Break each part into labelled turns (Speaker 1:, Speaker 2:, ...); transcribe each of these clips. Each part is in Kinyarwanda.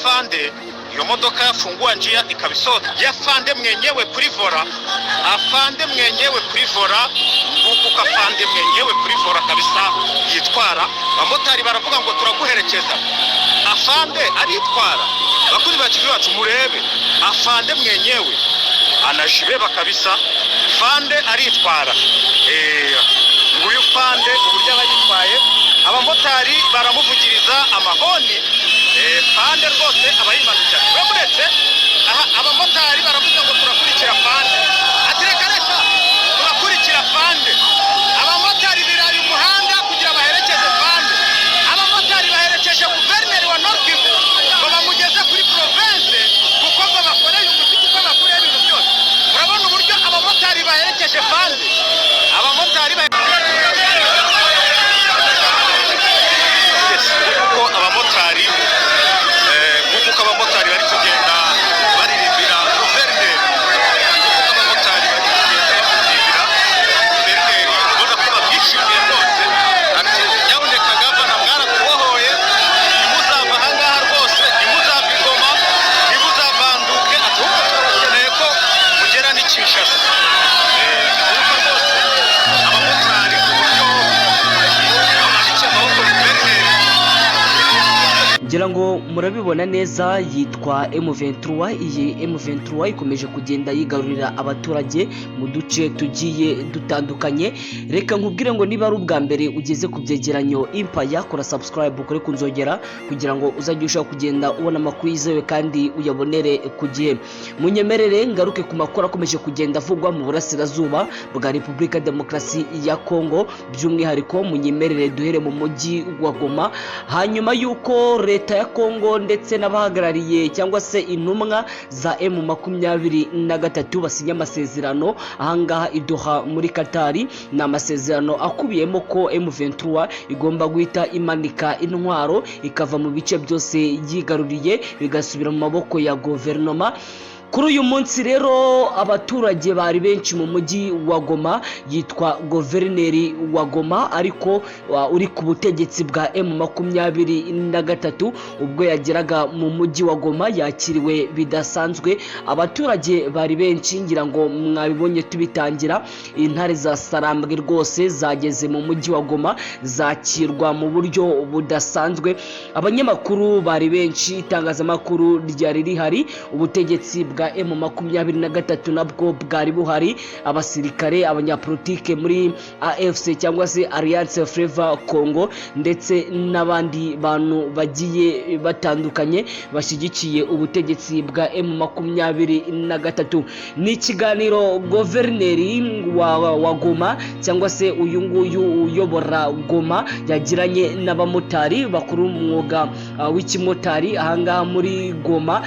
Speaker 1: afande iyo modoka yafungua njia ikabisota yafande mwenyewe kuri vora afande mwenyewe kuri vora kuko afande mwenyewe kuri vora kabisa yitwara abamotari baravuga ngo turaguherekeza afande aritwara bakuzi bakivi bacu murebe afande mwenyewe anashibeba kabisa fande aritwara nguyu fande uburyo abayitwaye abamotari baramuvugiriza amahoni fande rwose abayimanukira uretse abamotari baravuga ngo turakurikira fande atirekeresha turakurikira fande abamotari biraye umuhanda kugira baherekeze fande abamotari baherekeje guverineri wa Nord Kivu ngo bamugeze kuri province kuko ngo bakoreye umuti kuko bakoreye ibintu byose urabona uburyo abamotari baherekeje fande abamotari abamotari bari kugenda baririmbira guverineri abamotari bari kugenda baririmbira guverineri ubona ko babyishimiye rwose ati nyabuneka gavana mwaratubohoye ntimuzava ahangaha rwose ntimuzava i Goma ntimuzavanduke ahubwo turabakeneye ko mugera n'i Kinshasa abamotari ku buryo bamanitse amaboko guverineri
Speaker 2: ngira ngo murabibona neza yitwa M23. Iyi M23 ikomeje kugenda yigarurira abaturage mu duce tugiye dutandukanye. Reka nkubwire ngo niba ari ubwa mbere ugeze ku byegeranyo Empire, kora subscribe ukore kunzogera kugira ngo uzajye ushaka kugenda ubona amakuru yizewe kandi uyabonere ku gihe. Munyemerere ngaruke ku makuru akomeje kugenda avugwa mu burasirazuba bwa Repubulika Demokarasi ya Kongo, by'umwihariko munyemerere duhere mu mujyi wa Goma, hanyuma yuko leta ya Kongo ndetse n'abahagarariye cyangwa se intumwa za M23 basinya amasezerano ahangaha idoha muri Katari. Ni amasezerano akubiyemo ko M23 igomba guhita imanika intwaro ikava mu bice byose yigaruriye bigasubira mu maboko ya guverinoma. Kuri uyu munsi rero abaturage bari benshi mu mujyi wa Goma, yitwa guverineri wa Goma ariko uri ku butegetsi bwa M23, ubwo yageraga mu mujyi wa Goma yakiriwe bidasanzwe. Abaturage bari benshi, ngira ngo mwabibonye tubitangira, intare za Sarambwe rwose zageze mu mujyi wa Goma zakirwa mu buryo budasanzwe. Abanyamakuru bari benshi, itangazamakuru ryari rihari, ubutegetsi bwa M23 nabwo bwari buhari, abasirikare, abanyapolitike muri AFC cyangwa se Alliance Fleuve Congo ndetse n'abandi bantu bagiye batandukanye bashyigikiye ubutegetsi bwa M23. Ni ikiganiro guverineri wa Goma cyangwa se uyu nguyu uyobora Goma yagiranye n'abamotari bakuru umwuga w'ikimotari ahangaha muri Goma.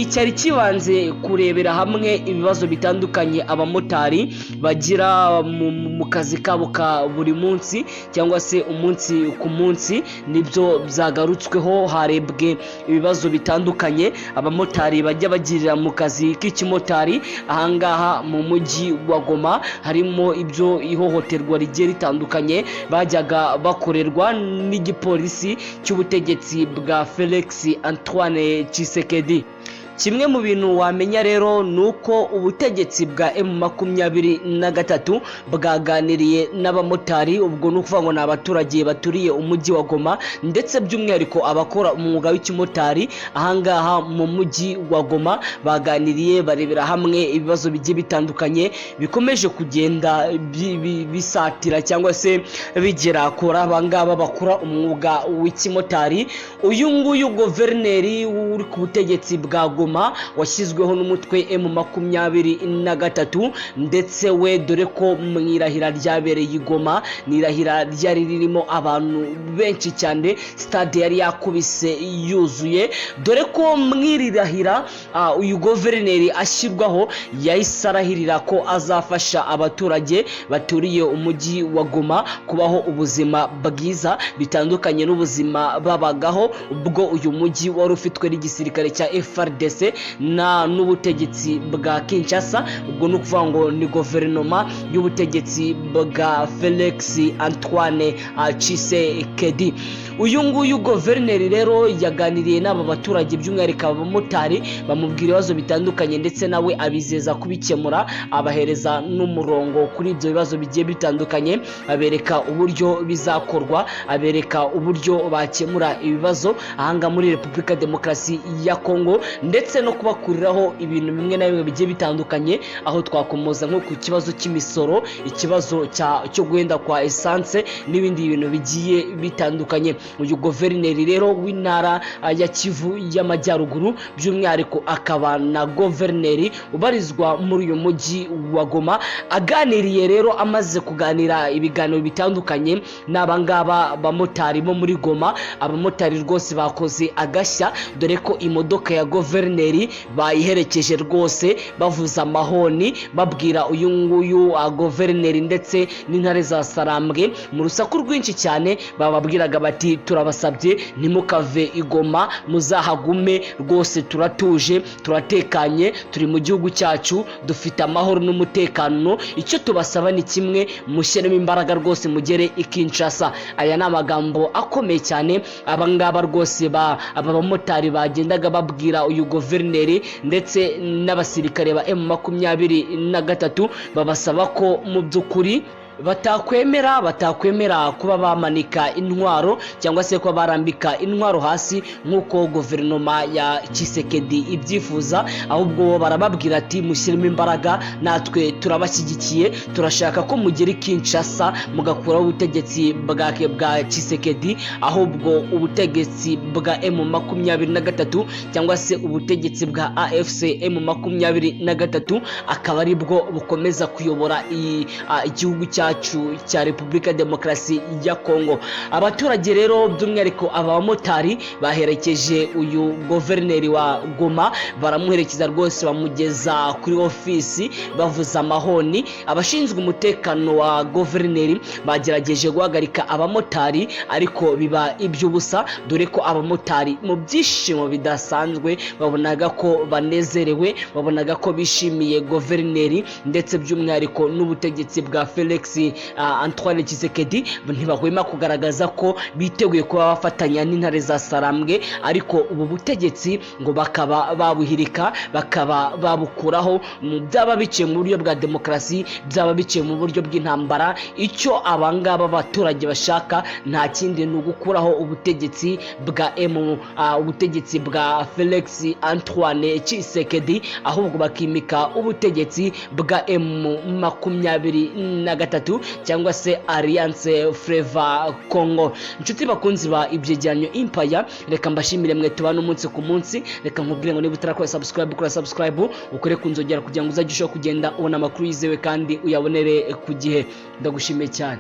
Speaker 2: Cyari kibanze kurebera hamwe ibibazo bitandukanye abamotari bagira mu kazi kabo ka buri munsi cyangwa se umunsi ku munsi. Nibyo byagarutsweho, harebwe ibibazo bitandukanye abamotari bajya bagirira mu kazi k'ikimotari ahangaha mu mujyi wa Goma. Harimo ibyo ihohoterwa rigiye ritandukanye bajyaga bakorerwa n'igipolisi cy'ubutegetsi bwa Felix Antoine Tshisekedi. Kimwe mu bintu wamenya rero nuko ubutegetsi bwa M23 bwaganiriye n'abamotari, ubwo nukuvuga ngo n'abaturage baturiye umujyi wa Goma ndetse by'umwihariko abakora umwuga w'ikimotari ahangaha mu mujyi wa Goma. Baganiriye barebera hamwe ibibazo bigiye bitandukanye bikomeje kugenda bisatira cyangwa se bigera kuri abangaba bakora umwuga w'ikimotari. Uyu nguyu guverineri uri ku butegetsi bwa Goma washyizweho n'umutwe M23 ndetse we dore ko mwirahira ryabereye Goma, nirahira ryari ririmo abantu benshi cyane, stade yari yakubise yuzuye, dore ko mwirirahira uyu guverineri ashyirwaho yahise arahirira ko azafasha abaturage baturiye umujyi wa Goma kubaho ubuzima bwiza bitandukanye n'ubuzima babagaho ubwo uyu mujyi wari ufitwe n'igisirikare cya FARDC ndetse n'ubutegetsi bwa Kinshasa. Ubwo ni ukuvuga ngo ni guverinoma y'ubutegetsi bwa Felix Antoine Tshisekedi. Uyu nguyu guverineri rero yaganiriye n'aba baturage by'umwihariko abamotari, bamubwira ibibazo bitandukanye ndetse nawe abizeza kubikemura, abahereza n'umurongo kuri ibyo bibazo bigiye bitandukanye, abereka uburyo bizakorwa, abereka uburyo bakemura ibibazo ahanga muri Repubulika Demokarasi ya Kongo, ndetse no kubakuriraho ibintu bimwe na bimwe bigiye bitandukanye, aho twakomoza nko ku kibazo cy'imisoro, ikibazo cyo guhenda kwa essence n'ibindi bintu bigiye bitandukanye. Uyu guverineri rero w'intara ya Kivu y'Amajyaruguru by'umwihariko akaba na guverineri ubarizwa muri uyu mujyi wa Goma, aganiriye rero amaze kuganira ibiganiro bitandukanye n'abangaba bamotari bo muri Goma. Abamotari rwose bakoze agashya, dore ko imodoka ya guverineri bayiherekeje rwose bavuza amahoni, babwira uyu nguyu guverineri ndetse n'intare za Sarambwe mu rusaku rwinshi cyane. Bababwiraga bati turabasabye ntimukave igoma, muzahagume rwose, turatuje, turatekanye, turi mu gihugu cyacu, dufite amahoro n'umutekano. Icyo tubasaba ni kimwe, mushyiremo imbaraga rwose mugere i Kinshasa. Aya ni amagambo akomeye cyane abangaba rwose aba bamotari bagendaga babwira uyu guverineri ndetse n'abasirikare ba M23, babasaba ko mu by'ukuri batakwemera kuba bamanika intwaro cyangwa se kuba barambika intwaro hasi nk'uko guverinoma ya Tshisekedi ibyifuza, ahubwo barababwira ati mushyiremo imbaraga, natwe turabashyigikiye, turashaka ko mugera Kinshasa mugakuraho ubutegetsi bwa Tshisekedi, ahubwo ubutegetsi bwa M23 cyangwa se ubutegetsi bwa AFC M23 akaba ari bwo bukomeza kuyobora igihugu cyacu cya Repubulika Demokarasi ya Kongo. Abaturage rero by'umwihariko abamotari baherekeje uyu guverineri wa Goma, baramuherekeza rwose bamugeza kuri ofisi bavuza amahoni. Abashinzwe umutekano wa guverineri bagerageje guhagarika abamotari ariko biba iby'ubusa, dore ko abamotari mu byishimo bidasanzwe babonaga ko banezerewe, babonaga ko bishimiye guverineri ndetse by'umwihariko n'ubutegetsi bwa Felix Antoine Tshisekedi. Ntibahwema kugaragaza ko biteguye kuba bafatanya n'intare za Sarambwe, ariko ubu butegetsi ngo bakaba babuhirika, bakaba babukuraho, byaba biciye mu buryo bwa demokarasi, byaba biciye mu buryo bw'intambara. Icyo abangaba abaturage bashaka nta kindi ni ugukuraho ubutegetsi bwa Felix Antoine Tshisekedi, ahubwo bakimika ubutegetsi bwa M23 cyangwa se Alliance Fleuve Congo. Inshuti bakunzi ba Ibyegeranyo Empire, reka mbashimire mwe tubana umunsi ku munsi. Reka nkubwire ngo niba utarakora subscribe, kora subscribe, ukore kunzogera kugira ngo uzajye kugenda ubona amakuru yizewe kandi uyabonere ku gihe. Ndagushimiye cyane.